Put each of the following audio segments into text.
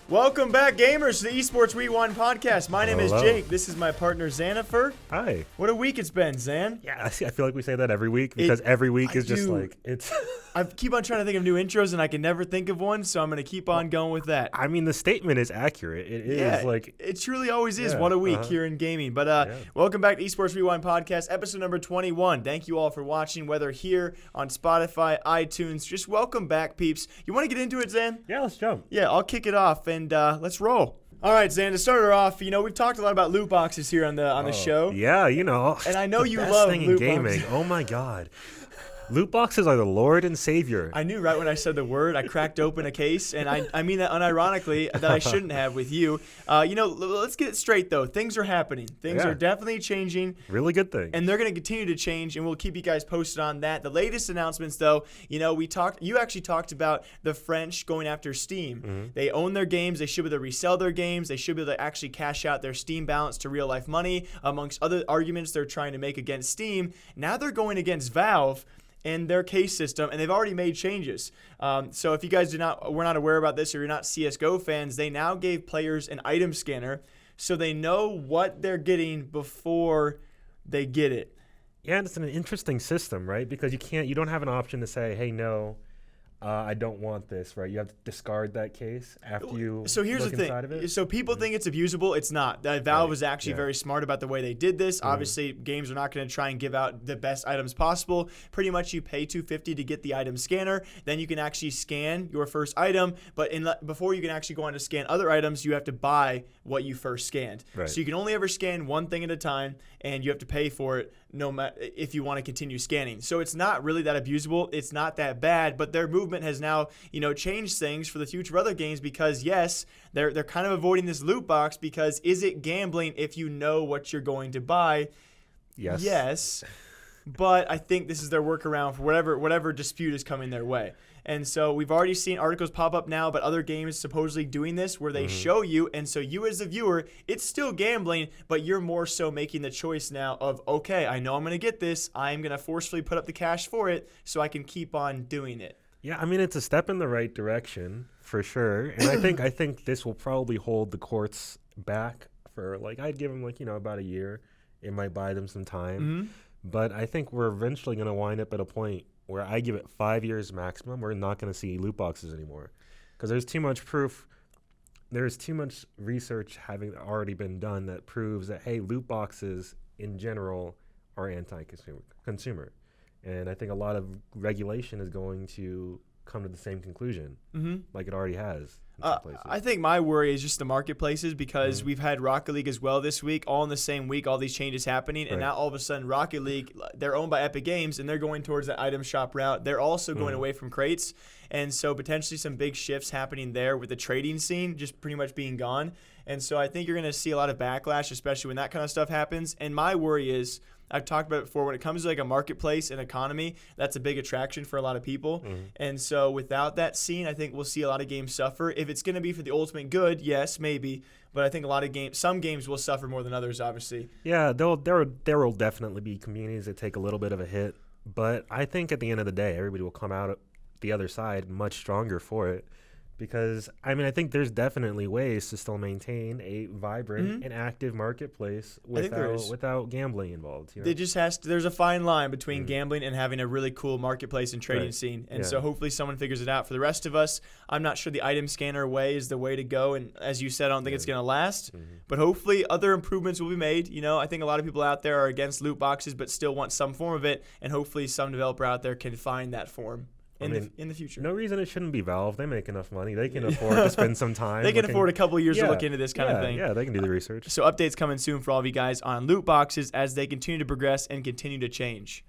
Welcome back, gamers, to the Esports Rewind podcast. My name is Jake. This is my partner, Xanifer. Hi. What a week it's been, Xan. Yeah, I feel like we say that every week because every week is just like, it's... I keep on trying to think of new intros, and I can never think of one, so I'm going to keep on going with that. I mean, the statement is accurate. It is like... It truly always is. What a week here in gaming. But welcome back to Esports Rewind podcast, episode number 21. Thank you all for watching, whether here on Spotify, iTunes. Just welcome back, peeps. You want to get into it, Xan? Yeah, let's jump. Yeah, I'll kick it off, and let's roll. All right, Xan, to start her off, we've talked a lot about loot boxes here on the show. Yeah, And I know you best love thing loot in gaming. boxes. Oh my god. Loot boxes are the Lord and Savior. I knew right when I said the word, I cracked open a case, and I mean that unironically, that I shouldn't have with you. Let's get it straight, though. Things are happening. Things are definitely changing. Really good thing. And they're going to continue to change, and we'll keep you guys posted on that. The latest announcements, though, you actually talked about the French going after Steam. Mm-hmm. They own their games. They should be able to resell their games. They should be able to actually cash out their Steam balance to real-life money, amongst other arguments they're trying to make against Steam. Now they're going against Valve and their case system, and they've already made changes. So if you guys were not aware about this, or you're not CSGO fans, they now gave players an item scanner so they know what they're getting before they get it. Yeah, and it's an interesting system, right? Because you don't have an option to say, hey, no, I don't want this, right? You have to discard that case after you So here's look the thing. inside of it. So people think it's abusable. It's not. Valve was actually very smart about the way they did this. Obviously, games are not going to try and give out the best items possible. Pretty much you pay $250 to get the item scanner. Then you can actually scan your first item. But before you can actually go on to scan other items, you have to buy what you first scanned. Right. So you can only ever scan one thing at a time, and you have to pay for it no matter if you want to continue scanning. So it's not really that abusable. It's not that bad, but their movement has now, changed things for the future of other games because, yes, they're kind of avoiding this loot box because is it gambling if you know what you're going to buy? Yes. Yes. But I think this is their workaround for whatever dispute is coming their way. And so we've already seen articles pop up now about other games supposedly doing this where they show you. And so you as the viewer, it's still gambling, but you're more so making the choice now of, okay, I know I'm going to get this. I'm going to forcefully put up the cash for it so I can keep on doing it. Yeah, I mean, it's a step in the right direction for sure. And I think this will probably hold the courts back for, I'd give them, about a year. It might buy them some time. Mm-hmm. But I think we're eventually going to wind up at a point where I give it 5 years maximum. We're not going to see loot boxes anymore because there's too much proof. There's too much research having already been done that proves that, hey, loot boxes in general are anti-consumer. And I think a lot of regulation is going to come to the same conclusion, like it already has in some places. I think my worry is just the marketplaces because we've had Rocket League as well this week, all in the same week, all these changes happening. And now all of a sudden Rocket League, they're owned by Epic Games, and they're going towards that item shop route. They're also going away from crates. And so potentially some big shifts happening there with the trading scene just pretty much being gone. And so I think you're going to see a lot of backlash, especially when that kind of stuff happens. And my worry is, I've talked about it before, when it comes to a marketplace and economy, that's a big attraction for a lot of people. And so without that scene, I think we'll see a lot of games suffer. If it's going to be for the ultimate good, yes, maybe. But I think some games will suffer more than others, obviously. Yeah, there will definitely be communities that take a little bit of a hit. But I think at the end of the day, everybody will come out the other side much stronger for it. Because, I think there's definitely ways to still maintain a vibrant and active marketplace without gambling involved. It just there's a fine line between gambling and having a really cool marketplace and trading scene. And so hopefully someone figures it out. For the rest of us, I'm not sure the item scanner way is the way to go. And as you said, I don't think it's going to last. But hopefully other improvements will be made. I think a lot of people out there are against loot boxes but still want some form of it. And hopefully some developer out there can find that form. In the future. No reason it shouldn't be Valve. They make enough money. They can afford to spend some time. They can afford a couple of years to look into this kind of thing. Yeah, they can do the research. So updates coming soon for all of you guys on loot boxes as they continue to progress and continue to change.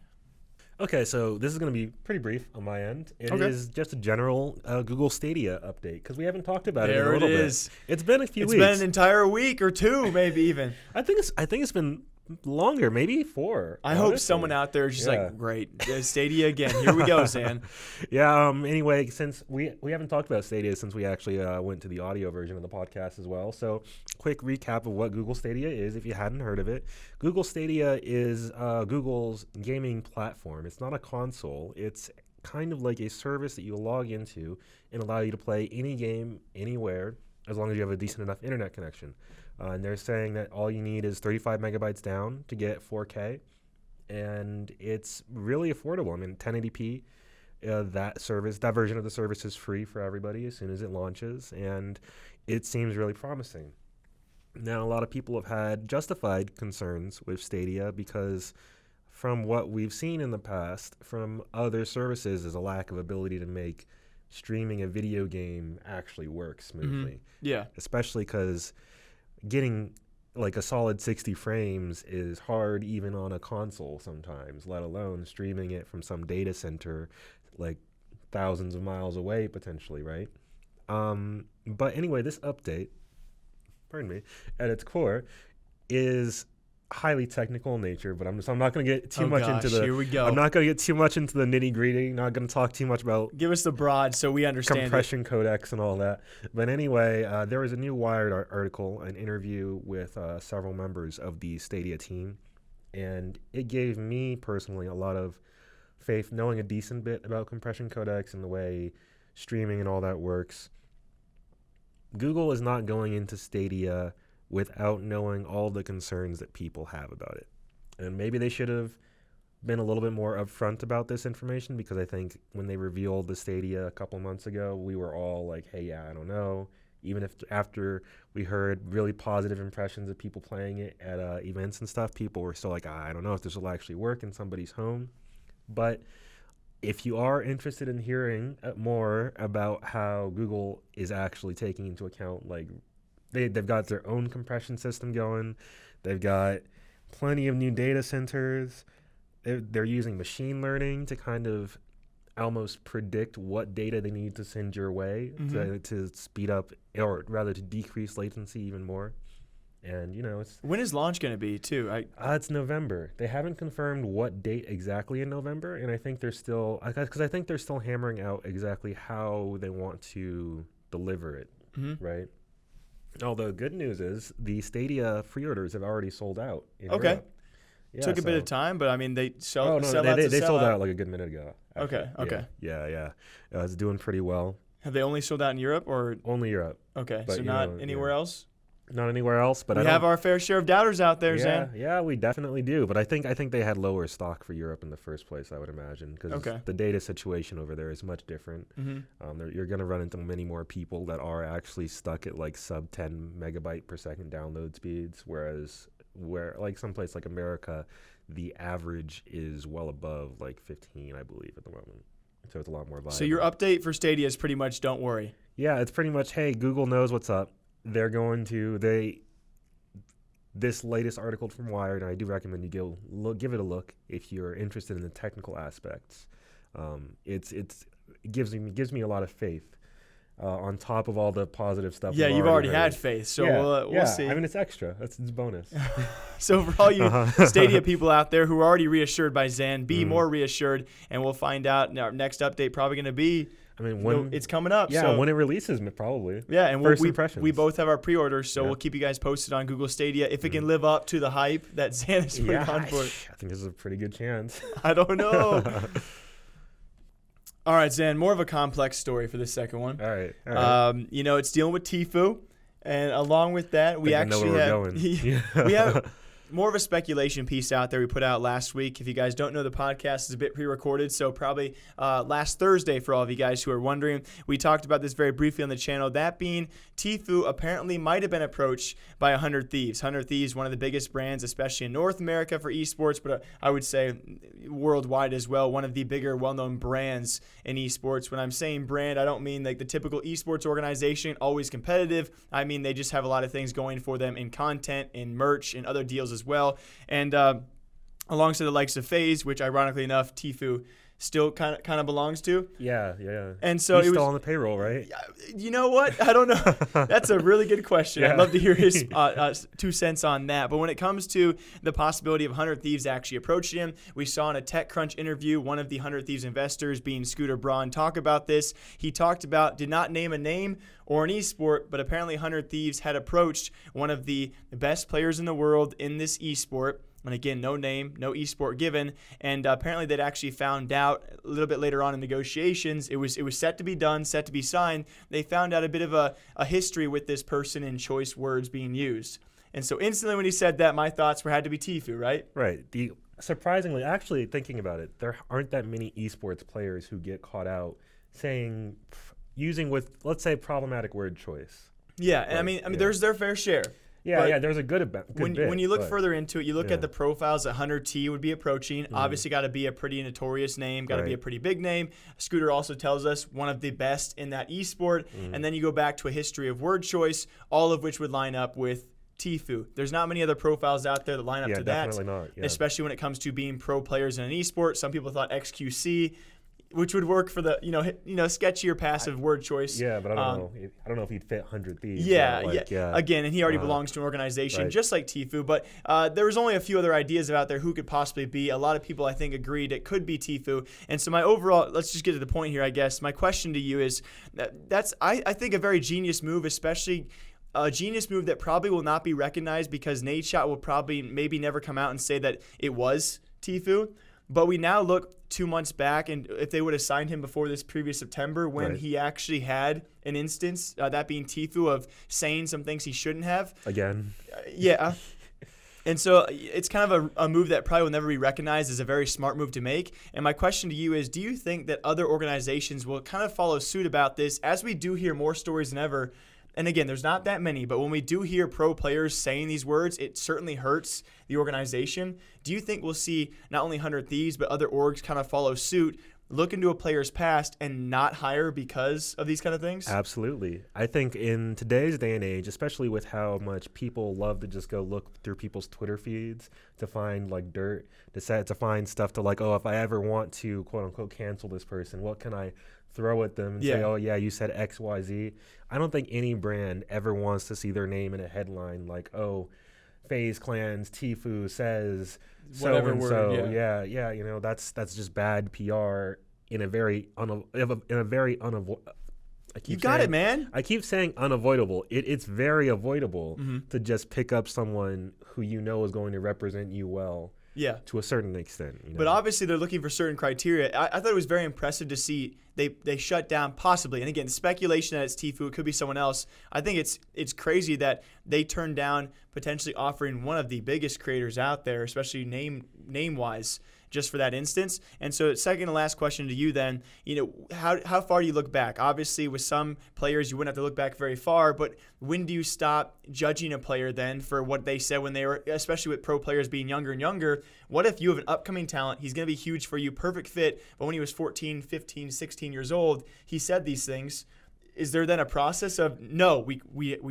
Okay, so this is going to be pretty brief on my end. It is just a general Google Stadia update because we haven't talked about it in a little bit. It's been a few weeks. It's been an entire week or two, maybe even. I think it's been longer, maybe 4. I hope someone out there is just great, Stadia again. Here we go, Zan. Anyway, since we haven't talked about Stadia since we actually went to the audio version of the podcast as well. So quick recap of what Google Stadia is if you hadn't heard of it. Google Stadia is Google's gaming platform. It's not a console. It's kind of like a service that you log into and allow you to play any game anywhere as long as you have a decent enough internet connection. And they're saying that all you need is 35 megabytes down to get 4K, and it's really affordable. I mean, 1080p, that version of the service is free for everybody as soon as it launches, and it seems really promising. Now, a lot of people have had justified concerns with Stadia because from what we've seen in the past from other services is a lack of ability to make streaming a video game actually work smoothly. Mm-hmm. Yeah. Especially because getting like a solid 60 frames is hard even on a console sometimes, let alone streaming it from some data center like thousands of miles away potentially, right? But anyway, this update, pardon me, at its core is highly technical in nature, but I'm not going to get too much into the. Here we go. I'm not going to get too much into the nitty gritty. Not going to talk too much about. Give us the broad so we understand compression codecs and all that. But anyway, there was a new Wired article, an interview with several members of the Stadia team, and it gave me personally a lot of faith, knowing a decent bit about compression codecs and the way streaming and all that works. Google is not going into Stadia without knowing all the concerns that people have about it. And maybe they should have been a little bit more upfront about this information, because I think when they revealed the Stadia a couple months ago, we were all like, hey, yeah, I don't know. Even if after we heard really positive impressions of people playing it at events and stuff, people were still like, I don't know if this will actually work in somebody's home. But if you are interested in hearing more about how Google is actually taking into account, like, they've got their own compression system going. They've got plenty of new data centers. They're using machine learning to kind of almost predict what data they need to send your way to speed up, or rather to decrease latency even more. And, you know, when is launch going to be, too? It's November. They haven't confirmed what date exactly in November, and I think they're still hammering out exactly how they want to deliver it, right? Although good news is the Stadia pre-orders have already sold out in Europe. Yeah, took a bit of time, but I mean they sold they sold out like a good minute ago. Actually. Okay. Yeah. It's doing pretty well. Have they only sold out in Europe or only Europe? Okay, but so not anywhere else. Not anywhere else, but we have our fair share of doubters out there, Zan. Yeah, we definitely do. But I think they had lower stock for Europe in the first place, I would imagine, because the data situation over there is much different. You're going to run into many more people that are actually stuck at like sub 10 megabyte per second download speeds, whereas like someplace like America, the average is well above like 15, I believe, at the moment. So it's a lot more viable. So your update for Stadia is pretty much don't worry. Yeah, it's pretty much, hey, Google knows what's up. They're going to this latest article from Wired, and I do recommend you give it a look if you're interested in the technical aspects. It gives me a lot of faith on top of all the positive stuff. Yeah, you've already had faith, so we'll see. I mean, it's extra. It's bonus. So for all you Stadia people out there who are already reassured by Zan, be more reassured, and we'll find out. Our next update probably going to be. I mean, when it's coming up. Yeah, so when it releases, probably. Yeah, and first impressions. We both have our pre-orders, so we'll keep you guys posted on Google Stadia if it can live up to the hype that Zan is putting on for it. I think this is a pretty good chance. I don't know. All right, Zan, more of a complex story for the second one. All right. It's dealing with Tfue, and along with that, we actually have more of a speculation piece out there we put out last week. If you guys don't know, the podcast is a bit pre-recorded, so probably last Thursday for all of you guys who are wondering. We talked about this very briefly on the channel. That being, Tfue apparently might have been approached by 100 Thieves. 100 Thieves, one of the biggest brands, especially in North America for esports, but I would say worldwide as well, one of the bigger, well-known brands in esports. When I'm saying brand, I don't mean like the typical esports organization, always competitive. I mean they just have a lot of things going for them in content, in merch, and other deals as well. And alongside the likes of FaZe, which ironically enough, Tfue still kind of belongs to. Yeah. And so he's still on the payroll, right? You know what? I don't know. That's a really good question. I'd love to hear his 2 cents on that. But when it comes to the possibility of 100 Thieves actually approaching him, we saw in a TechCrunch interview one of the 100 Thieves investors, being Scooter Braun, talk about this. He talked about, did not name a name or an esport, but apparently 100 Thieves had approached one of the best players in the world in this esport, And again, no name, no esport given. And apparently they'd actually found out a little bit later on in negotiations. It was set to be done, set to be signed. They found out a bit of a history with this person and choice words being used. And so instantly when he said that, my thoughts had to be Tfue, right? Right. Surprisingly, actually thinking about it, there aren't that many esports players who get caught out using with, let's say, problematic word choice. Yeah, and I mean, there's their fair share. Yeah, there's a good bit. When you look further into it, you look at the profiles that Hunter T would be approaching. Obviously, got to be a pretty notorious name, got to be a pretty big name. Scooter also tells us one of the best in that esport. And then you go back to a history of word choice, all of which would line up with Tfue. There's not many other profiles out there that line up to that, not, especially when it comes to being pro players in an esport. Some people thought XQC, which would work for the sketchier passive word choice. Yeah, but I don't know. I don't know if he'd fit 100 Thieves. Yeah. Again, and he already belongs to an organization just like Tfue. But there was only a few other ideas out there who could possibly be. A lot of people, I think, agreed it could be Tfue. And so my overall, let's just get to the point here, I guess. My question to you is, that's I think a very genius move, especially a genius move that probably will not be recognized because Nadeshot will probably maybe never come out and say that it was Tfue. But we now look 2 months back, and if they would have signed him before this previous September when he actually had an instance, that being Tfue, of saying some things he shouldn't have. Again. Yeah. And so it's kind of a move that probably will never be recognized as a very smart move to make. And my question to you is, do you think that other organizations will kind of follow suit about this as we do hear more stories than ever? And again, there's not that many, but when we do hear pro players saying these words, it certainly hurts the organization. Do you think we'll see not only 100 Thieves, but other orgs kind of follow suit, look into a player's past and not hire because of these kind of things? Absolutely. I think in today's day and age, especially with how much people love to just go look through people's Twitter feeds to find like dirt, to find stuff to like, oh, if I ever want to quote unquote cancel this person, what can I throw at them and say, oh yeah, you said XYZ. I don't think any brand ever wants to see their name in a headline like, oh, FaZe Clan's Tfue says so and so. Yeah, that's just bad PR in a very unavoidable. You got it, man. I keep saying unavoidable. It's very avoidable to just pick up someone who you know is going to represent you well. Yeah, to a certain extent. But obviously they're looking for certain criteria. I thought it was very impressive to see they shut down possibly. And again, speculation that it's Tfue, it could be someone else. I think it's crazy that they turned down potentially offering one of the biggest creators out there, especially name-wise, just for that instance. And so second to last question to you then, how far do you look back? Obviously with some players you wouldn't have to look back very far, but when do you stop judging a player then for what they said when they were, especially with pro players being younger and younger? What if you have an upcoming talent, he's going to be huge for you, perfect fit, but when he was 14, 15, 16 years old, he said these things. Is there then a process of, no, we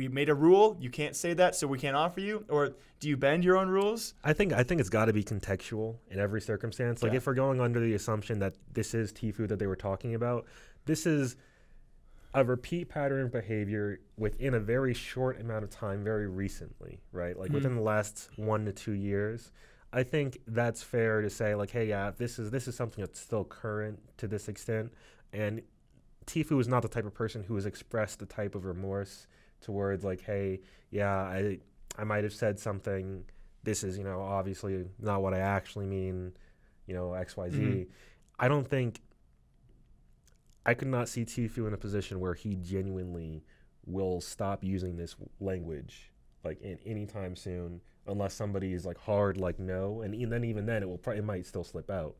made a rule, you can't say that, so we can't offer you? Or do you bend your own rules? I think it's got to be contextual in every circumstance. Like if we're going under the assumption that this is Tfue that they were talking about, this is a repeat pattern of behavior within a very short amount of time, very recently, right? Like within the last 1 to 2 years. I think that's fair to say, like, hey, yeah, this is something that's still current to this extent, and Tfue is not the type of person who has expressed the type of remorse towards like, hey, yeah, I might have said something. This is, obviously not what I actually mean, XYZ. I could not see Tfue in a position where he genuinely will stop using this language like in any time soon, unless somebody is like hard, like no, and then even then it might still slip out.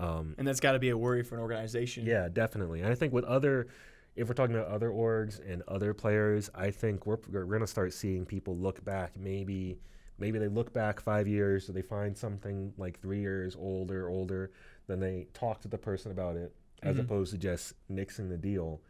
And that's got to be a worry for an organization. Yeah, definitely. And I think if we're talking about other orgs and other players, I think we're going to start seeing people look back. Maybe they look back 5 years, so they find something like 3 years older, then they talk to the person about it, as opposed to just nixing the deal.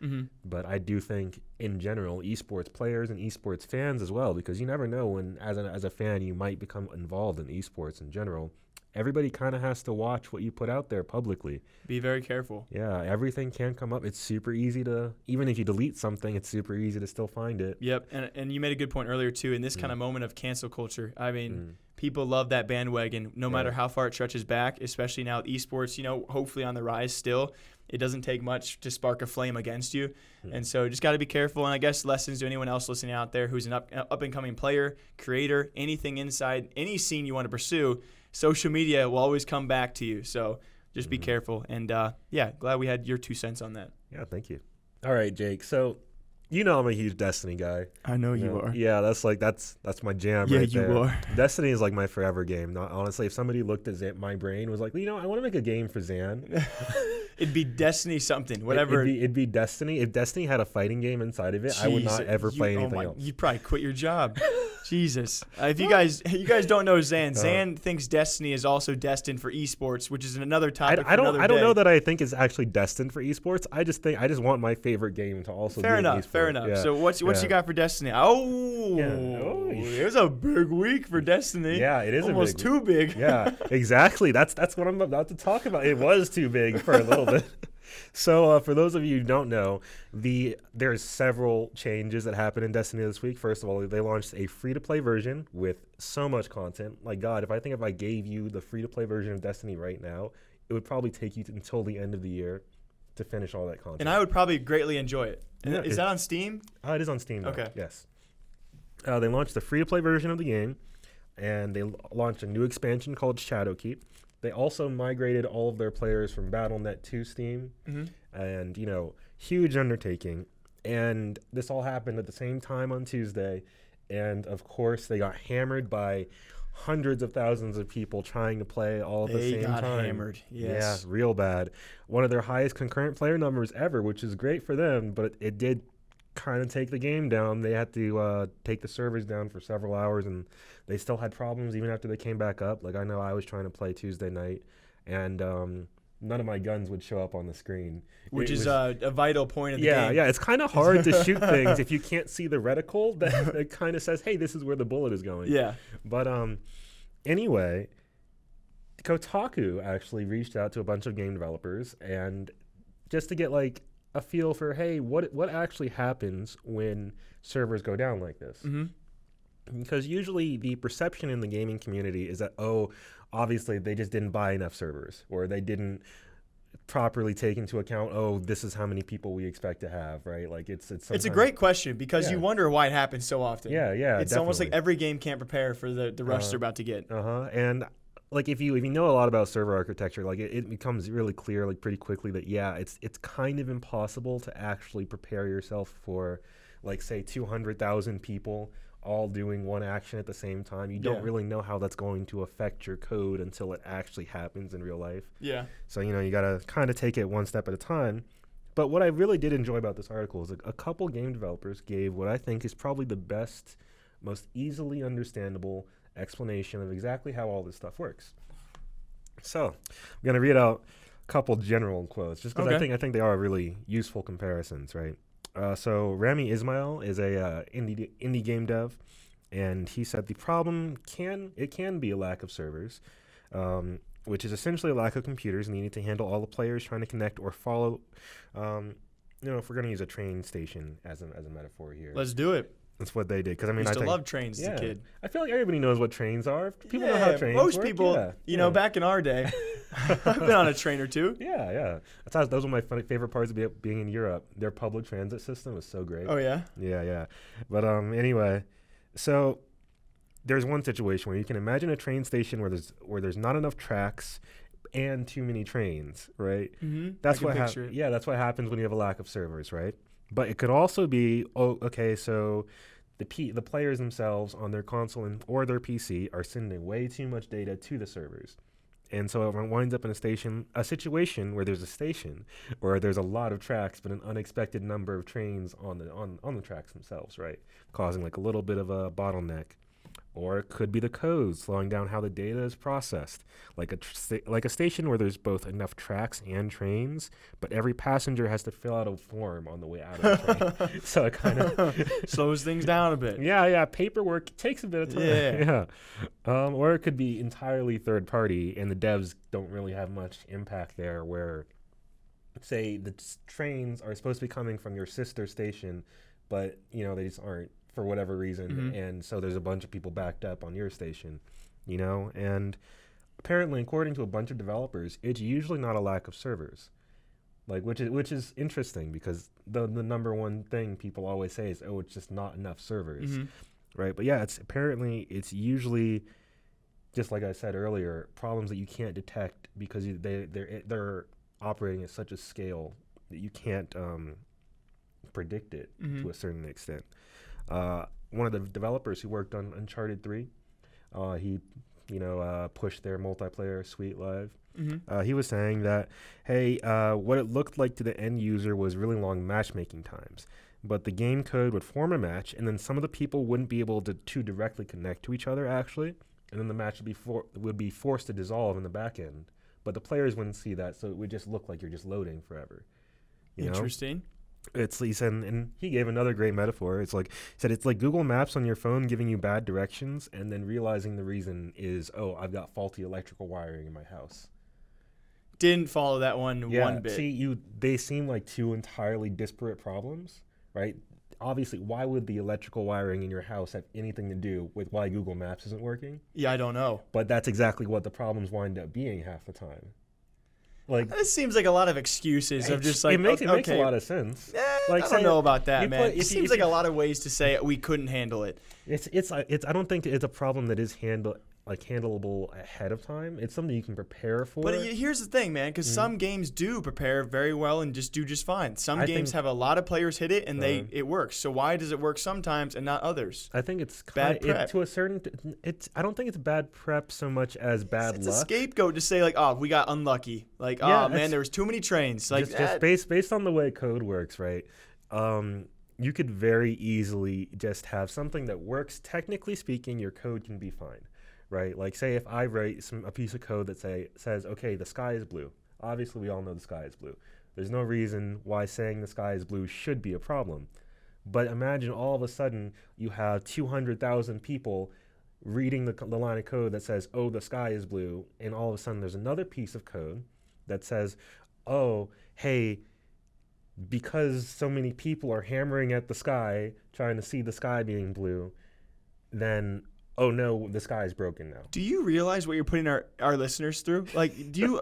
But I do think, in general, esports players and esports fans as well, because you never know when, as a fan, you might become involved in esports in general. everybody kind of has to watch what you put out there publicly. Be very careful. Yeah, everything can come up. It's super easy to, even if you delete something, it's super easy to still find it. Yep, and you made a good point earlier, too, in this kind of moment of cancel culture. I mean, people love that bandwagon no matter how far it stretches back, especially now with esports, hopefully on the rise still. It doesn't take much to spark a flame against you. And so just got to be careful. And I guess lessons to anyone else listening out there who's an up-and-coming player, creator, anything inside, any scene you want to pursue, social media will always come back to you. So just be careful. And, glad we had your 2 cents on that. Yeah, thank you. All right, Jake. So, I'm a huge Destiny guy. I know you are. Yeah, that's my jam right there. Yeah, you are. Destiny is like my forever game. Honestly, if somebody looked at my brain was like, I want to make a game for Zan. It'd be Destiny something, whatever. It'd be Destiny. If Destiny had a fighting game inside of it, I would not ever play anything else. You'd probably quit your job. Jesus. If you guys don't know Zan, Zan thinks Destiny is also destined for esports, which is another topic. I don't know that I think it's actually destined for esports. I just want my favorite game to also be esports. Fair enough. Yeah. So what you got for Destiny? It was a big week for Destiny. Yeah, it is almost too big. Yeah, exactly. That's what I'm about to talk about. It was too big for a little bit. So for those of you who don't know, there's several changes that happened in Destiny this week. First of all, they launched a free-to-play version with so much content. Like, God, if I gave you the free-to-play version of Destiny right now, it would probably take you until the end of the year to finish all that content. And I would probably greatly enjoy it. Is that on Steam? It is on Steam now. Okay. Yes. They launched the free-to-play version of the game, and they launched a new expansion called Shadowkeep. They also migrated all of their players from Battle.net to Steam, and, huge undertaking. And this all happened at the same time on Tuesday, and, of course, they got hammered by hundreds of thousands of people trying to play all at the same time. They got hammered, yes. Yeah, real bad. One of their highest concurrent player numbers ever, which is great for them, but it did kind of take the game down. They had to take the servers down for several hours, and they still had problems even after they came back up. Like, I know I was trying to play Tuesday night, and none of my guns would show up on the screen. Which is a vital point of the game. Yeah, it's kind of hard to shoot things if you can't see the reticle that kind of says, hey, this is where the bullet is going. Yeah. But anyway, Kotaku actually reached out to a bunch of game developers, and just to get a feel for, hey, what actually happens when servers go down like this? Because usually the perception in the gaming community is that, obviously they just didn't buy enough servers, or they didn't properly take into account, this is how many people we expect to have, right? Like it's a great question, because you wonder why it happens so often. Yeah, it's definitely. Almost like every game can't prepare for the rush they're about to get. And if you know a lot about server architecture, it becomes really clear pretty quickly that it's kind of impossible to actually prepare yourself for say 200,000 people all doing one action at the same time. You don't really know how that's going to affect your code until it actually happens in real life. Yeah. So you got to kind of take it one step at a time. But what I really did enjoy about this article is a couple game developers gave what I think is probably the best, most easily understandable explanation of exactly how all this stuff works. So I'm going to read out a couple general quotes just because I think they are really useful comparisons, right? So Rami Ismail is a indie game dev, and he said the problem can be a lack of servers, which is essentially a lack of computers needing to handle all the players trying to connect or follow. If we're going to use a train station as a metaphor here, let's do it. That's what they did. Because I used to love trains as a kid. I feel like everybody knows what trains are. People know how trains most work. People, back in our day, I've been on a train or two. Yeah. Those were my favorite parts of being in Europe. Their public transit system was so great. Oh, yeah? Yeah. But anyway, so there's one situation where you can imagine a train station where there's not enough tracks and too many trains, right? Mm-hmm. That's what happens when you have a lack of servers, right? But it could also be, so the players themselves on their console or their PC are sending way too much data to the servers. And so it winds up in a situation where there's a station where there's a lot of tracks, but an unexpected number of trains on the tracks themselves, right? Causing a little bit of a bottleneck. Or it could be the code slowing down how the data is processed, like a station where there's both enough tracks and trains, but every passenger has to fill out a form on the way out of the train. So it kind of slows things down a bit. Yeah, paperwork takes a bit of time. Yeah. Or it could be entirely third party, and the devs don't really have much impact there. Where, say, the trains are supposed to be coming from your sister station, but they just aren't, for whatever reason, and so there's a bunch of people backed up on your station, and apparently, according to a bunch of developers, it's usually not a lack of servers, which is interesting, because the number one thing people always say is, oh, it's just not enough servers, right? But yeah, it's usually, just like I said earlier, problems that you can't detect because they're operating at such a scale that you can't predict it to a certain extent. One of the developers who worked on Uncharted 3, he pushed their multiplayer suite live. He was saying that, hey, what it looked like to the end user was really long matchmaking times, but the game code would form a match, and then some of the people wouldn't be able to directly connect to each other, actually, and then the match would be forced to dissolve in the back end, but the players wouldn't see that, so it would just look like you're just loading forever. Interesting. He said, and he gave another great metaphor. He said it's like Google Maps on your phone giving you bad directions, and then realizing the reason is, oh, I've got faulty electrical wiring in my house. Didn't follow that one bit. See, they seem like two entirely disparate problems, right? Obviously, why would the electrical wiring in your house have anything to do with why Google Maps isn't working? Yeah, I don't know. But that's exactly what the problems wind up being half the time. This seems like a lot of excises of just like it makes a lot of sense. I don't know about that, man. It seems like a lot of ways to say we couldn't handle it. It's I don't think it's a problem that is handleable ahead of time. It's something you can prepare for. But here's the thing, man, because some games do prepare very well and just do just fine. Some games have a lot of players hit it and it works. So why does it work sometimes and not others? I think it's bad prep. To a certain. I don't think it's bad prep so much as bad luck. It's a scapegoat to say we got unlucky. There was too many trains. Just based on the way code works, right? You could very easily just have something that works. Technically speaking, your code can be fine. Right, like say if I write a piece of code that says, okay, the sky is blue. Obviously, we all know the sky is blue. There's no reason why saying the sky is blue should be a problem. But imagine all of a sudden you have 200,000 people reading the line of code that says, oh, the sky is blue, and all of a sudden there's another piece of code that says, oh, hey, because so many people are hammering at the sky trying to see the sky being blue, then oh no, the sky is broken now. Do you realize what you're putting our listeners through? Do you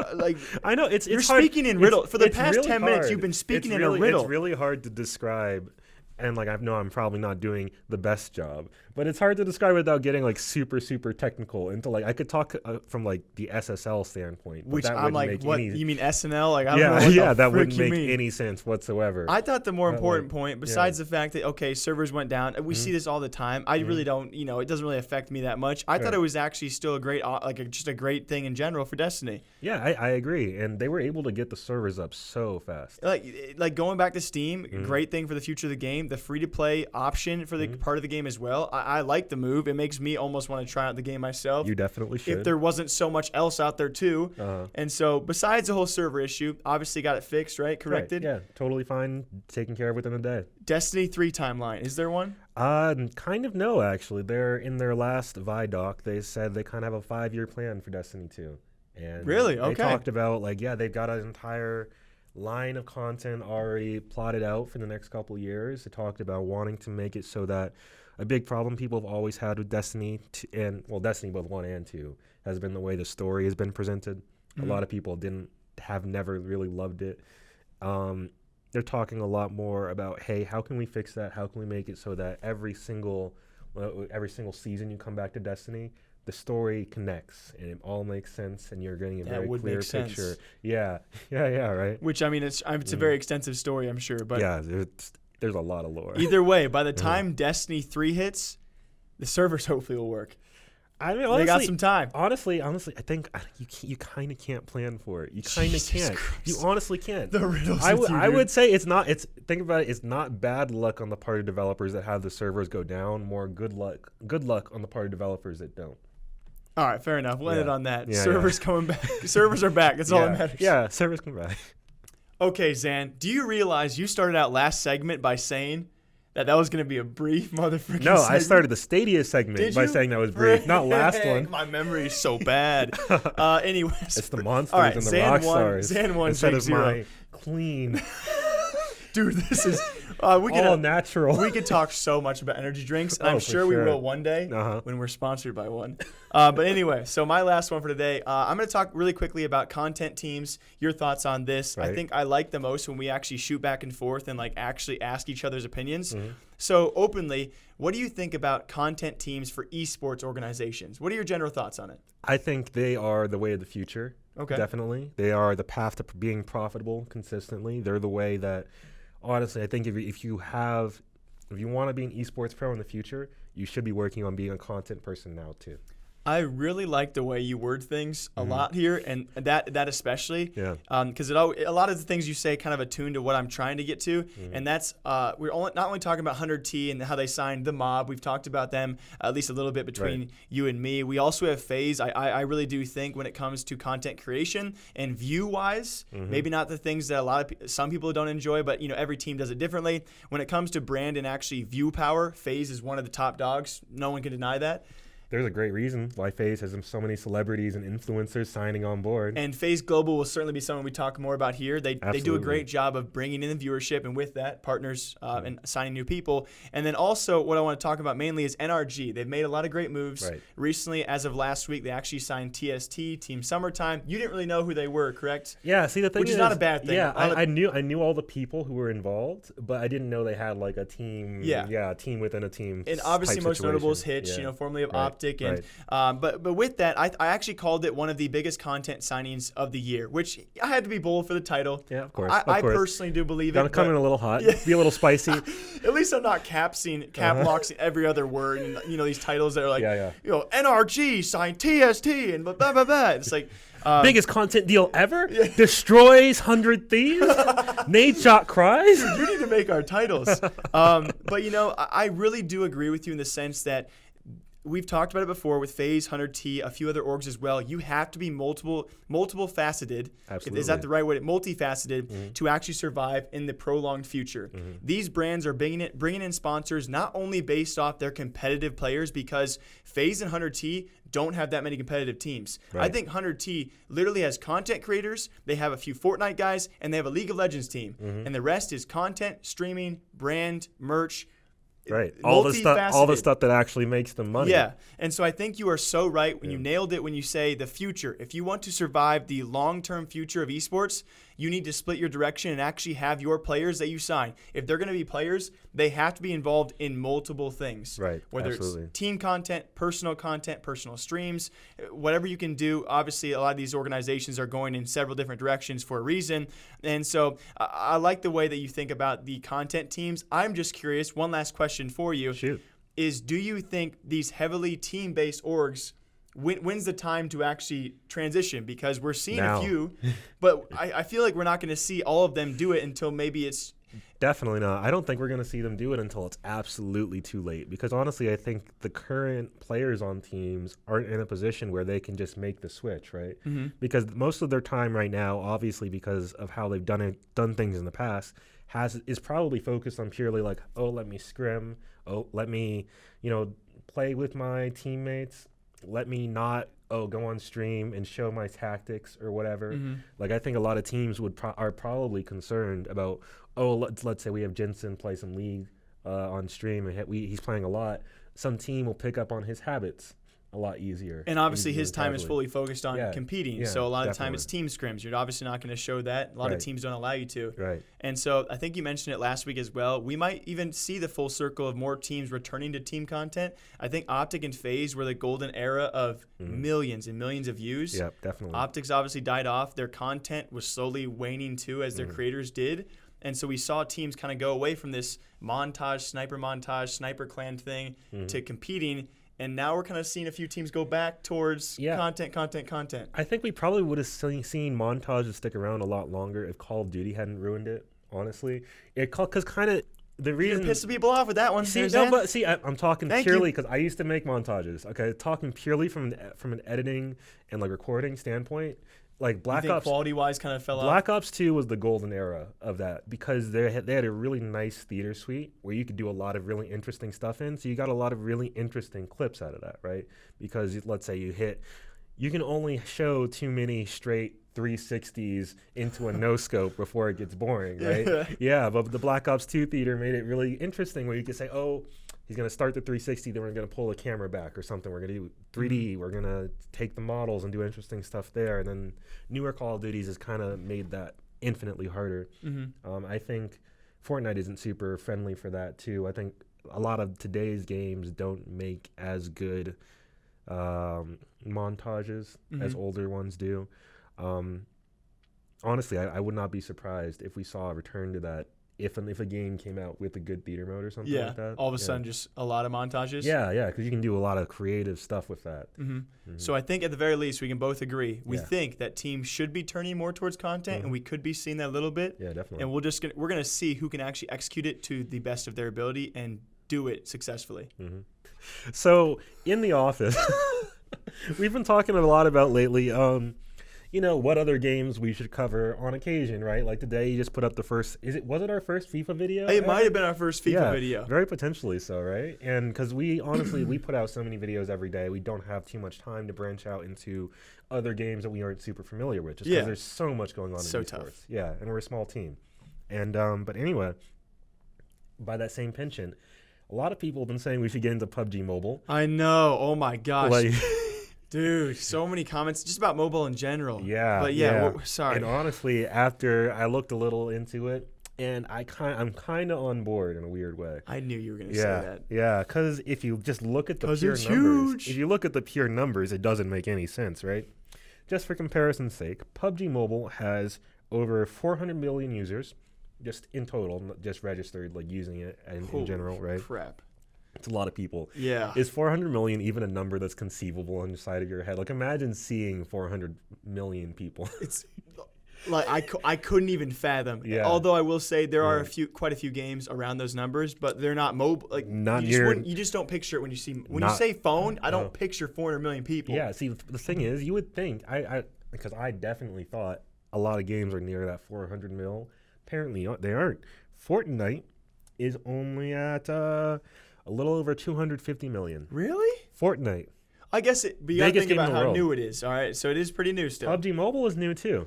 I know you're speaking in riddle. For the past really 10 minutes, you've been speaking in a riddle. It's really hard to describe, and I know I'm probably not doing the best job, but it's hard to describe without getting super super technical into I could talk from the SSL standpoint, which I'm what you mean SNL? That wouldn't make any sense whatsoever. I thought the more important point, besides the fact that servers went down, we see this all the time. I really don't, it doesn't really affect me that much. I thought it was actually still a great, just a great thing in general for Destiny. Yeah, I agree, and they were able to get the servers up so fast. Going back to Steam, great thing for the future of the game. The free-to-play option for the part of the game as well. I like the move. It makes me almost want to try out the game myself. You definitely should. If there wasn't so much else out there too. And so besides the whole server issue, obviously got it fixed, right? Corrected? Right. Yeah, totally fine. Taken care of within a day. Destiny 3 timeline. Is there one? Kind of no, actually. They're in their last ViDoc. They said they kind of have a 5-year plan for Destiny 2. And really? Okay. They talked about they've got an entire line of content already plotted out for the next couple of years. They talked about wanting to make it so that a big problem people have always had with Destiny, Destiny both 1 and 2, has been the way the story has been presented. A lot of people never really loved it. They're talking a lot more about, hey, how can we fix that? How can we make it so that every single season you come back to Destiny, the story connects and it all makes sense, and you're getting a very clear picture. Yeah, right. Which it's a very extensive story, I'm sure. But yeah, there's a lot of lore. Either way, by the time Destiny 3 hits, the servers hopefully will work. I mean, honestly, they got some time. Honestly, I think you kind of can't plan for it. You kind of can't. Christ. You honestly can't. The riddles. I would say it's not. Think about it. It's not bad luck on the part of developers that have the servers go down. More good luck on the part of developers that don't. All right, fair enough. We'll end it on that. Yeah, servers coming back. Servers are back. That's all that matters. Yeah, servers come back. Okay, Zan, do you realize you started out last segment by saying that was going to be a brief motherfucking No, segment? I started the Stadia segment by saying that was brief, not last one. My memory is so bad. Anyways. It's the monsters and the rock stars. Zan won, instead Jake of 0. my clean. Dude, this is all natural. We could talk so much about energy drinks, and I'm sure we will one day when we're sponsored by one. But anyway, so my last one for today, I'm going to talk really quickly about content teams. Your thoughts on this? Right. I think I like the most when we actually shoot back and forth and like actually ask each other's opinions. So openly, what do you think about content teams for esports organizations? What are your general thoughts on it? I think they are the way of the future. Okay. Definitely. They are the path to being profitable consistently. They're the way that, honestly, I think if you want to be an esports pro in the future, you should be working on being a content person now too. I really like the way you word things a lot here, and that especially. Yeah. Because a lot of the things you say kind of attune to what I'm trying to get to, and that's we're not only talking about 100T and how they signed the mob. We've talked about them at least a little bit between you and me. We also have FaZe. I really do think when it comes to content creation and view-wise, maybe not the things that some people don't enjoy, but every team does it differently. When it comes to brand and actually view power, FaZe is one of the top dogs. No one can deny that. There's a great reason why FaZe has so many celebrities and influencers signing on board. And FaZe Global will certainly be something we talk more about here. They do a great job of bringing in the viewership, and with that, partners and signing new people. And then also what I want to talk about mainly is NRG. They've made a lot of great moves. Right. Recently, as of last week, they actually signed TST, Team Summertime. You didn't really know who they were, correct? Yeah, see, the thing Which is not a bad thing. Yeah, I knew all the people who were involved, but I didn't know they had like a team. Yeah, a team within a team. And obviously most notable is Hitch, formerly of Optic. And but with that, I actually called it one of the biggest content signings of the year, which I had to be bold for the title. Yeah, of course. I personally do believe it. Gotta come in a little hot, be a little spicy. At least I'm not cap locks every other word, and these titles that are like, NRG signed TST and blah blah blah blah. It's like biggest content deal ever. Destroys 100 Thieves. Nade shot cries. Dude, you need to make our titles. But I really do agree with you in the sense that we've talked about it before with FaZe, 100T, a few other orgs as well. You have to be multiple faceted. Absolutely. Is that the right word? Multifaceted to actually survive in the prolonged future. These brands are bringing in sponsors not only based off their competitive players, because FaZe and 100T don't have that many competitive teams. Right. I think 100T literally has content creators. They have a few Fortnite guys, and they have a League of Legends team. And the rest is content, streaming, brand, merch. Right. All the stuff that actually makes them money. Yeah. And so I think you are so right when you nailed it when you say the future. If you want to survive the long-term future of esports, you need to split your direction and actually have your players that you sign. If they're going to be players, they have to be involved in multiple things. Right. Whether Absolutely. It's team content, personal streams, whatever you can do. Obviously, a lot of these organizations are going in several different directions for a reason. And so I like the way that you think about the content teams. I'm just curious, one last question for you. Shoot. Is do you think these heavily team-based orgs, when's the time to actually transition? Because we're seeing now. A few, but I feel like we're not going to see all of them do it until maybe it's... Definitely not. I don't think we're going to see them do it until it's absolutely too late. Because honestly, I think the current players on teams aren't in a position where they can just make the switch, right? Because most of their time right now, obviously because of how they've done things in the past, is probably focused on purely like, oh, let me scrim, oh, let me, play with my teammates, let me not go on stream and show my tactics or whatever. Like I think a lot of teams are probably concerned about, let's say we have Jensen play some League on stream and he's playing a lot. Some team will pick up on his habits a lot easier. And obviously his time is fully focused on competing. Yeah, so a lot of the time it's team scrims. You're obviously not going to show that. A lot of teams don't allow you to. Right. And so I think you mentioned it last week as well. We might even see the full circle of more teams returning to team content. I think Optic and FaZe were the golden era of millions and millions of views. Yep, definitely. Optic's obviously died off. Their content was slowly waning too as their creators did. And so we saw teams kind of go away from this sniper clan thing to competing. And now we're kind of seeing a few teams go back towards content. I think we probably would have seen montages stick around a lot longer if Call of Duty hadn't ruined it, honestly. Because kind of the reason... You're pissing people off with that one. I'm talking purely because I used to make montages. Okay, talking purely from an editing and like recording standpoint. Like Black Ops, quality-wise kind of fell off? Black Ops 2 was the golden era of that because they had a really nice theater suite where you could do a lot of really interesting stuff in. So you got a lot of really interesting clips out of that, right? Because let's say you can only show too many straight 360s into a no-scope before it gets boring, right? Yeah, but the Black Ops 2 theater made it really interesting where you could say, oh, he's going to start the 360, then we're going to pull the camera back or something. We're going to do 3D. We're going to take the models and do interesting stuff there. And then newer Call of Duties has kind of made that infinitely harder. I think Fortnite isn't super friendly for that, too. I think a lot of today's games don't make as good montages as older ones do. Honestly, I would not be surprised if we saw a return to that if a game came out with a good theater mode or something like that. All of a sudden just a lot of montages. Yeah, because you can do a lot of creative stuff with that. So I think at the very least we can both agree. We think that teams should be turning more towards content, and we could be seeing that a little bit. Yeah, definitely. And we're gonna see who can actually execute it to the best of their ability and do it successfully. So in the office, we've been talking a lot about lately. What other games we should cover on occasion, right? Like today, you just put up the first. Was it our first FIFA video? It might have been our first FIFA video. Very potentially so, right? And because we honestly we put out so many videos every day, we don't have too much time to branch out into other games that we aren't super familiar with. Just because there's so much going on in esports. Tough. Yeah, and we're a small team. And but anyway, by that same pension, a lot of people have been saying we should get into PUBG Mobile. I know. Oh my gosh. Dude, so many comments just about mobile in general. Yeah. But sorry. And honestly, after I looked a little into it, and I'm kind of on board in a weird way. I knew you were going to say that. Yeah, because if you just look at the pure numbers, if you look at the pure numbers, it doesn't make any sense, right? Just for comparison's sake, PUBG Mobile has over 400 million users, just in total, not just registered, like using it in general, right? Crap. It's a lot of people. Yeah. Is 400 million even a number that's conceivable on the side of your head? Like, imagine seeing 400 million people. It's like I couldn't even fathom. Yeah. Although I will say there are quite a few games around those numbers, but they're not mobile. Like you just don't picture it when you say phone. I don't picture 400 million people. Yeah. See, the thing is, you would think because I definitely thought a lot of games are near that 400 mil. Apparently, they aren't. Fortnite is only at a little over 250 million. Really? Fortnite. I guess you got to think about how new it is. All right, so it is pretty new still. PUBG Mobile is new too.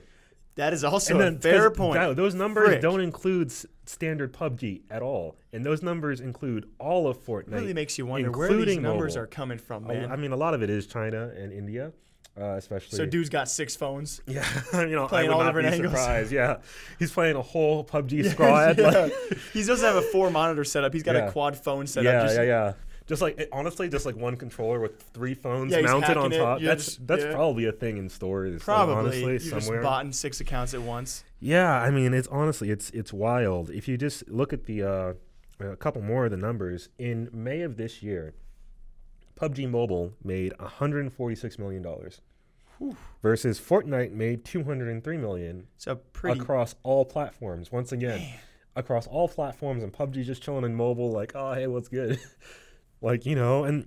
That is also a fair point. Those numbers don't include standard PUBG at all, and those numbers include all of Fortnite. It really makes you wonder where these numbers are coming from, man. I mean, a lot of it is China and India. Especially. So dude's got 6 phones. Yeah, playing I would all not different be angles. Surprised. Yeah, he's playing a whole PUBG squad. Yeah. He doesn't have a 4-monitor setup. He's got a quad phone setup. Yeah. Just like honestly, just like one controller with 3 phones mounted on top. That's probably a thing in stores. Probably. Honestly, You're somewhere. Just bought in 6 accounts at once. Yeah, I mean, it's honestly, it's wild. If you just look at the a couple more of the numbers in May of this year, PUBG Mobile made $146 million. Versus Fortnite made $203 million across all platforms. Once again, across all platforms, and PUBG just chilling in mobile, like, oh, hey, what's good? And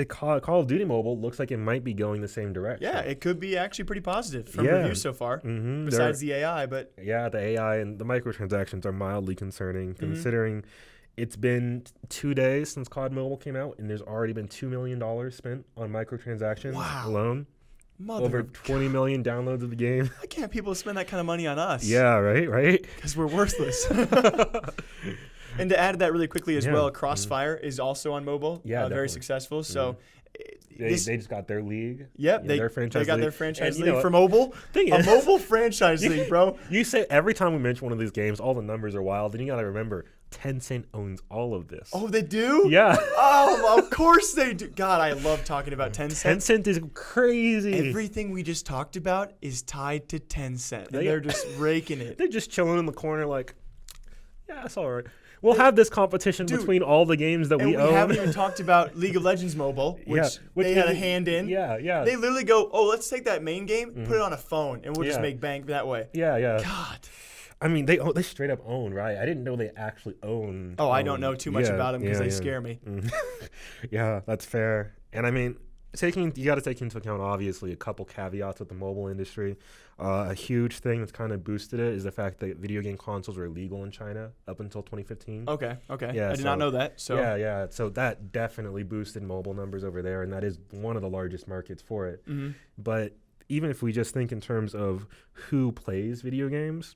Call of Duty Mobile looks like it might be going the same direction. Yeah, it could be actually pretty positive from reviews so far, besides the AI. But yeah, the AI and the microtransactions are mildly concerning, considering it's been 2 days since COD Mobile came out, and there's already been $2 million spent on microtransactions alone. Over 20 million downloads of the game. Why can't people spend that kind of money on us? Yeah, right? Because we're worthless. And to add to that really quickly as well, Crossfire is also on mobile. Yeah, very successful. So they just got their league. Yep, they got their franchise league for mobile. A mobile franchise league, bro. You say every time we mention one of these games, all the numbers are wild. Then you got to remember, Tencent owns all of this. Oh, they do? Yeah. Oh, of course they do. God, I love talking about Tencent. Tencent is crazy. Everything we just talked about is tied to Tencent. And they're just raking it. They're just chilling in the corner like, yeah, that's all right. We'll have this competition Dude, between all the games that we own. We haven't even talked about League of Legends Mobile, which they had a hand in. Yeah. They literally go, oh, let's take that main game, put it on a phone, and we'll just make bank that way. Yeah. God. I mean, they straight up own, right? I didn't know they actually own. Oh, I don't know too much about them because they scare me. Yeah, that's fair. And I mean, you got to take into account, obviously, a couple caveats with the mobile industry. A huge thing that's kind of boosted it is the fact that video game consoles were illegal in China up until 2015. Okay. Yeah, I did not know that. So Yeah. So that definitely boosted mobile numbers over there, and that is one of the largest markets for it. Mm-hmm. But even if we just think in terms of who plays video games,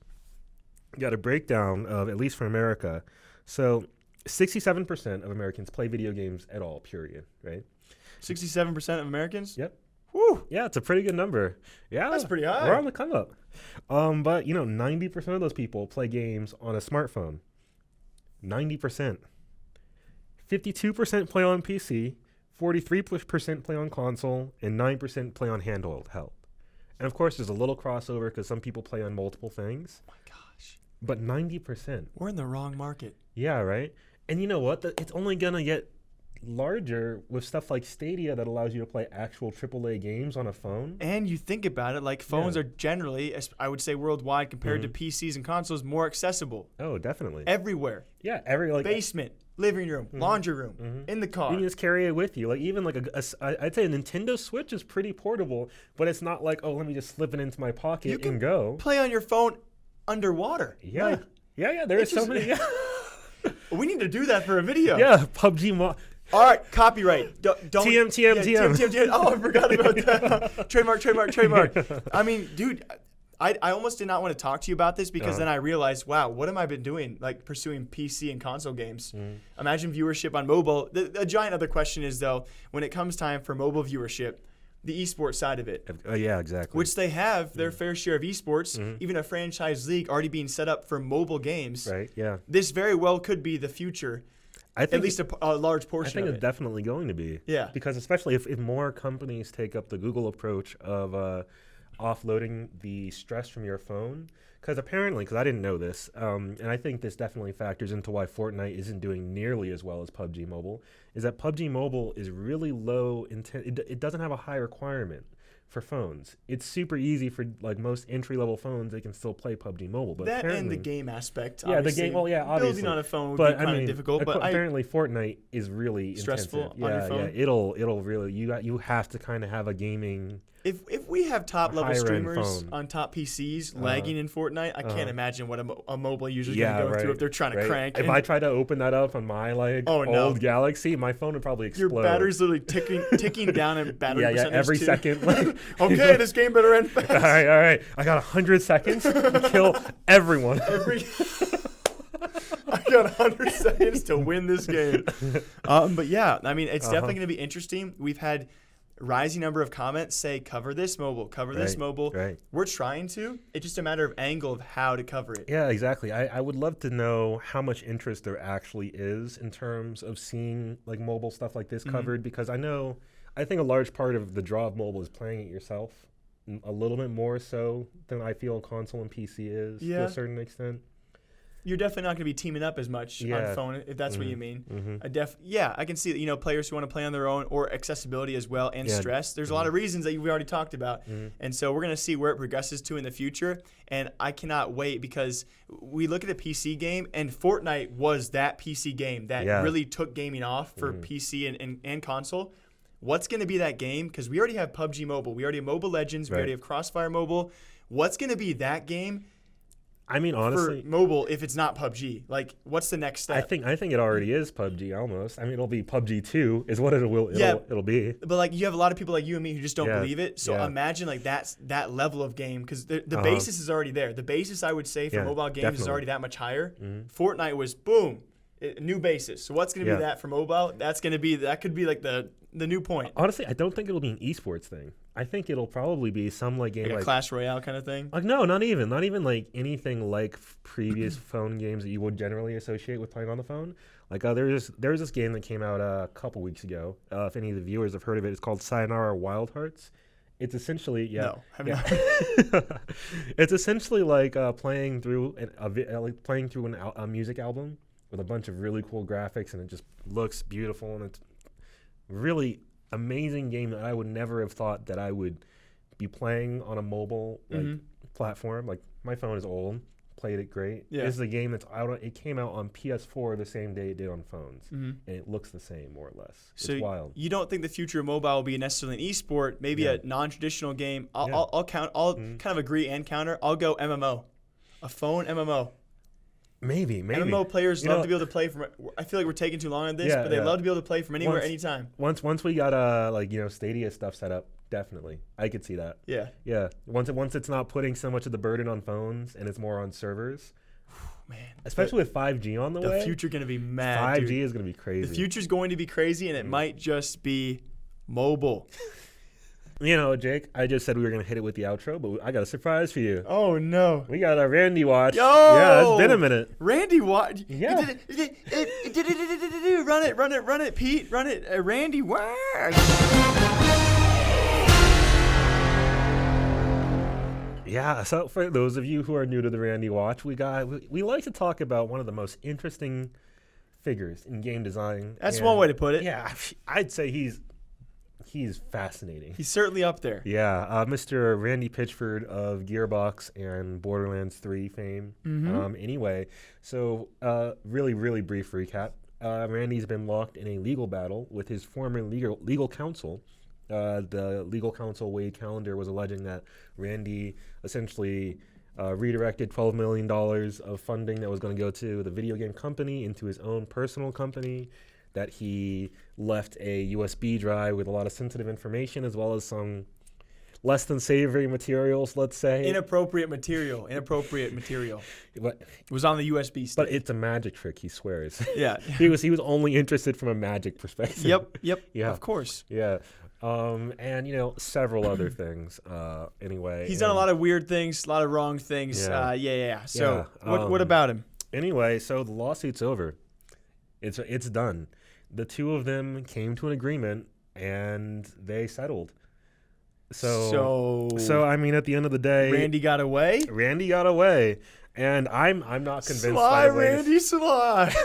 you got a breakdown of, at least for America, so 67% of Americans play video games at all, period, right? 67% of Americans? Yep. Woo! Yeah, it's a pretty good number. Yeah. That's pretty high. We're on the come up. But, 90% of those people play games on a smartphone. 90%. 52% play on PC, 43% play on console, and 9% play on handheld. And, of course, there's a little crossover because some people play on multiple things. Oh my gosh. But 90%. We're in the wrong market. Yeah, right? And you know what? It's only going to get larger with stuff like Stadia that allows you to play actual AAA games on a phone. And you think about it, like phones are generally, I would say worldwide compared to PCs and consoles, more accessible. Oh, definitely. Everywhere. Yeah, basement, living room, laundry room, in the car. You can just carry it with you. Like even like I'd say a Nintendo Switch is pretty portable, but it's not like, oh, let me just slip it into my pocket and go. Play on your phone underwater. Yeah. Yeah. There are so many. Yeah. We need to do that for a video. Yeah, PUBG. All right, copyright. Don't TM. Oh, I forgot about that. Trademark. I mean, dude, I almost did not want to talk to you about this because then I realized, wow, what have I been doing? Like pursuing PC and console games. Imagine viewership on mobile. The giant other question is, though, when it comes time for mobile viewership, the esports side of it. Yeah, exactly. Which they have their fair share of esports, even a franchise league already being set up for mobile games. Right, yeah. This very well could be the future. I think at least a large portion of it. I think it's definitely going to be. Yeah. Because especially if more companies take up the Google approach of offloading the stress from your phone. Because apparently, because I didn't know this, and I think this definitely factors into why Fortnite isn't doing nearly as well as PUBG Mobile, is that PUBG Mobile is really low intent. It doesn't have a high requirement for phones. It's super easy for like most entry-level phones. They can still play PUBG Mobile, but that and the game aspect. Yeah, the game. Well, yeah, obviously building on a phone would be kind of difficult. But apparently, Fortnite is really stressful intensive. on your phone. Yeah, it'll really you have to kind of have a gaming. If we have top level streamers on top PCs lagging in Fortnite, I can't imagine what a mobile user is going to go through if they're trying to crank. If I try to open that up on my old Galaxy, my phone would probably explode. Your battery's literally ticking down in battery percentage. Yeah, every second. Like, okay, this game better end fast. All right. I got 100 seconds to kill everyone. I got 100 seconds to win this game. But yeah, I mean, it's definitely going to be interesting. We've had rising number of comments say cover this mobile. Right. We're trying to. It's just a matter of angle of how to cover it. Yeah, exactly. I would love to know how much interest there actually is in terms of seeing like mobile stuff like this covered, because I think a large part of the draw of mobile is playing it yourself, a little bit more so than I feel console and PC is to a certain extent. You're definitely not going to be teaming up as much on phone, if that's what you mean. I can see that, players who want to play on their own, or accessibility as well, and stress. There's a lot of reasons that we already talked about. And so we're going to see where it progresses to in the future. And I cannot wait, because we look at a PC game, and Fortnite was that PC game that really took gaming off for PC and console. What's going to be that game? Because we already have PUBG Mobile. We already have Mobile Legends. We already have Crossfire Mobile. What's going to be that game? I mean, honestly, for mobile, if it's not PUBG, like, what's the next step? I think it already is PUBG almost. I mean, it'll be PUBG 2 is what it'll be. But like, you have a lot of people like you and me who just don't believe it. So imagine like that level of game, because the basis is already there. The basis, I would say, for mobile games is already that much higher. Fortnite was boom, new basis. So what's going to be that for mobile? That could be like the new point. Honestly, I don't think it'll be an esports thing. I think it'll probably be some like game like a Clash Royale kind of thing. Like no, not even like anything like previous phone games that you would generally associate with playing on the phone. Like there's this game that came out a couple weeks ago. If any of the viewers have heard of it, it's called Sayonara Wild Hearts. It's essentially No, have you not? It's essentially like playing through a music album, with a bunch of really cool graphics, and it just looks beautiful, and it's really amazing game that I would never have thought that I would be playing on a mobile platform. Like, my phone is old, played it great. Yeah. This is a game that's out. It came out on PS4 the same day it did on phones, and it looks the same more or less. So it's wild. You don't think the future of mobile will be necessarily an esport, maybe a non-traditional game? I'll kind of agree and counter. I'll go MMO, a phone MMO. Maybe. MMO players love to be able to play from. I feel like we're taking too long on this, but they love to be able to play from anywhere, anytime. Once we got Stadia stuff set up, definitely I could see that. Yeah. Once it's not putting so much of the burden on phones and it's more on servers. Man, especially with 5G on the way. The future going to be mad. 5G dude. is going to be crazy. The future's going to be crazy, and it might just be mobile. Jake, I just said we were going to hit it with the outro, but I got a surprise for you. Oh, no. We got a Randy watch. Yo! Yeah, it's been a minute. Randy watch. Yeah. Run it, Pete. Run it. Randy watch. Yeah, so for those of you who are new to the Randy Watch, we like to talk about one of the most interesting figures in game design. That's one way to put it. Yeah, I'd say he's fascinating. He's certainly up there. Yeah, Mr. Randy Pitchford of Gearbox and Borderlands 3 fame. Anyway, so really, really brief recap. Randy's been locked in a legal battle with his former legal counsel. The legal counsel, Wade Callender, was alleging that Randy essentially redirected $12 million of funding that was going to go to the video game company into his own personal company, that he left a USB drive with a lot of sensitive information as well as some less than savory materials, let's say. Inappropriate material. But it was on the USB stick. But it's a magic trick, he swears. Yeah. He was only interested from a magic perspective. Yep. Yeah. Of course. Yeah. And several other things. Anyway, he's done a lot of weird things, a lot of wrong things. Yeah. So what about him? Anyway, so the lawsuit's over. It's done. The two of them came to an agreement and they settled. So I mean, at the end of the day, Randy got away. And I'm not convinced. Sly, Randy, Sly.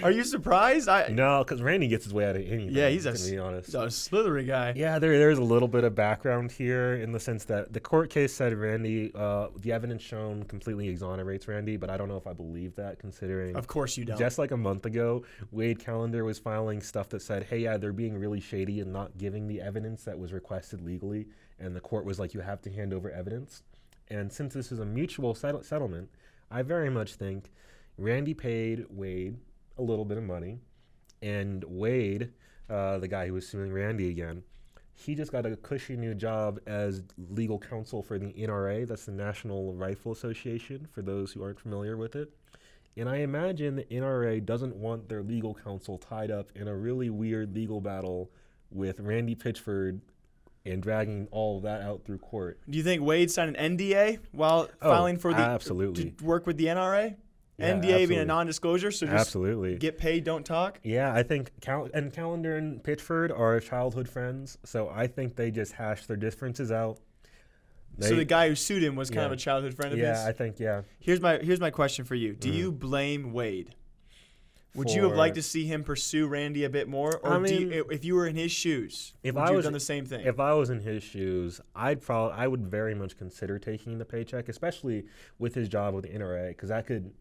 Are you surprised? No, because Randy gets his way out of anything. Yeah, to be honest. He's a slithery guy. Yeah, there's a little bit of background here in the sense that the court case said Randy, the evidence shown completely exonerates Randy, but I don't know if I believe that, considering. Of course you don't. Just like a month ago, Wade Callender was filing stuff that said, hey, they're being really shady and not giving the evidence that was requested legally, and the court was like, you have to hand over evidence. And since this is a mutual settlement, I very much think Randy paid Wade a little bit of money, and Wade, the guy who was suing Randy again, he just got a cushy new job as legal counsel for the NRA. That's the National Rifle Association, for those who aren't familiar with it. And I imagine the NRA doesn't want their legal counsel tied up in a really weird legal battle with Randy Pitchford and dragging all of that out through court. Do you think Wade signed an NDA while filing for absolutely. to work with the NRA? Yeah, NDA absolutely. being a non-disclosure, so just absolutely. Get paid, don't talk? Yeah, I think Callender and Pitchford are childhood friends, so I think they just hashed their differences out. So the guy who sued him was kind of a childhood friend of his? Yeah, I think, yeah. Here's my question for you. Do you blame Wade? Would you have liked to see him pursue Randy a bit more? Or if you were in his shoes, would you have done the same thing? If I was in his shoes, I would very much consider taking the paycheck, especially with his job with the NRA, because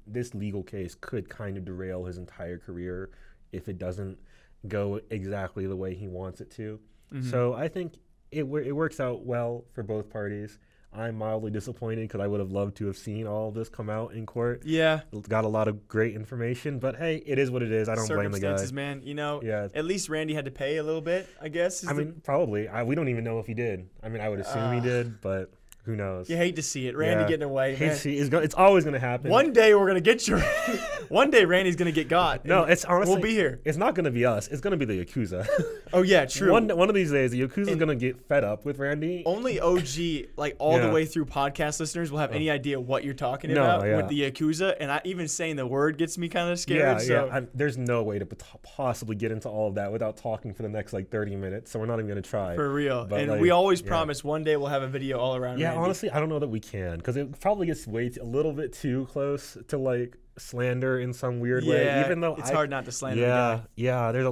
this legal case could kind of derail his entire career if it doesn't go exactly the way he wants it to. Mm-hmm. So I think it works out well for both parties. I'm mildly disappointed because I would have loved to have seen all of this come out in court. Yeah. Got a lot of great information, but hey, it is what it is. I don't blame the guy. Circumstances, man. At least Randy had to pay a little bit, I guess. Probably. We don't even know if he did. I would assume he did, but who knows? You hate to see it. Randy getting away. It's always going to happen. One day we're going to get you. One day Randy's going to get got. No, it's honestly. We'll be here. It's not going to be us. It's going to be the Yakuza. Oh, yeah, true. One of these days, the Yakuza is going to get fed up with Randy. Only OG, all the way through podcast listeners will have any idea what you're talking about with the Yakuza. And even saying the word gets me kind of scared. There's no way to possibly get into all of that without talking for the next 30 minutes. So we're not even going to try. For real. But we always promise one day we'll have a video all around Randy. Honestly, I don't know that we can, because it probably gets a little bit too close to slander in some weird way. Even though it's hard not to slander the guy. Yeah, there's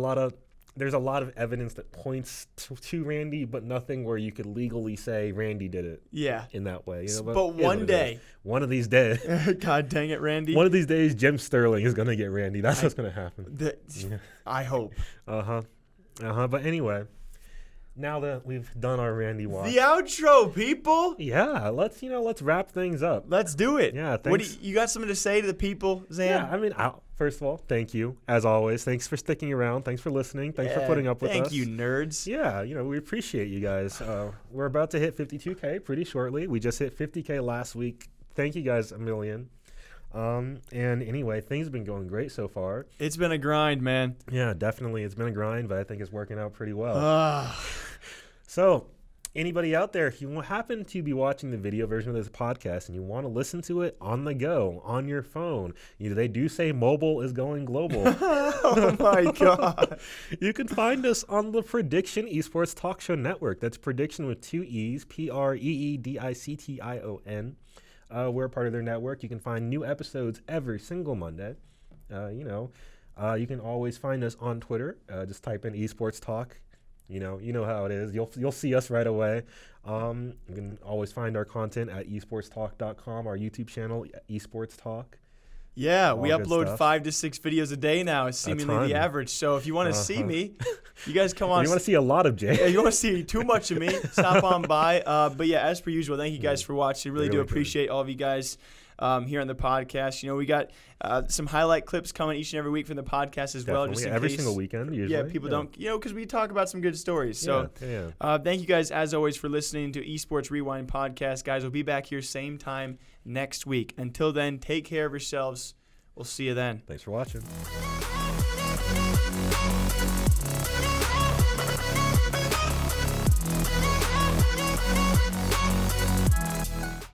a lot of evidence that points to Randy, but nothing where you could legally say Randy did it. Yeah. In that way. But one day. One of these days. God dang it, Randy. One of these days, Jim Sterling is going to get Randy. That's what's going to happen. I hope. But anyway, now that we've done our Randy watch. The outro, people. Yeah, let's wrap things up. Let's do it. Yeah, thanks. You got something to say to the people, Zan? Yeah, I mean, first of all, thank you, as always. Thanks for sticking around. Thanks for listening. Thanks for putting up with us. Thank you, nerds. Yeah, we appreciate you guys. We're about to hit 52K pretty shortly. We just hit 50K last week. Thank you guys a million. And anyway, things have been going great so far. It's been a grind, man. Yeah, definitely. It's been a grind, but I think it's working out pretty well. So, anybody out there, if you happen to be watching the video version of this podcast and you want to listen to it on the go, on your phone, they do say mobile is going global. Oh, my God. You can find us on the Prediction Esports Talk Show Network. That's Prediction with 2 E's, PREEDICTION. We're a part of their network. You can find new episodes every single Monday. You can always find us on Twitter. Just type in Esports Talk. You know how it is. You'll see us right away. You can always find our content at esportstalk.com, our YouTube channel, Esports Talk. Yeah, we upload 5 to 6 videos a day now. It's seemingly the average. So if you want to see me, you guys come on. You want to see a lot of Jay. Yeah, you want to see too much of me, stop on by. But yeah, as per usual, thank you guys for watching. Really do appreciate all of you guys here on the podcast. We got some highlight clips coming each and every week from the podcast as well. Just in every case, single weekend, usually. Yeah, people don't, because we talk about some good stories. So thank you guys, as always, for listening to Esports Rewind Podcast. Guys, we'll be back here same time next week. Until then, take care of yourselves. We'll see you then. Thanks for watching.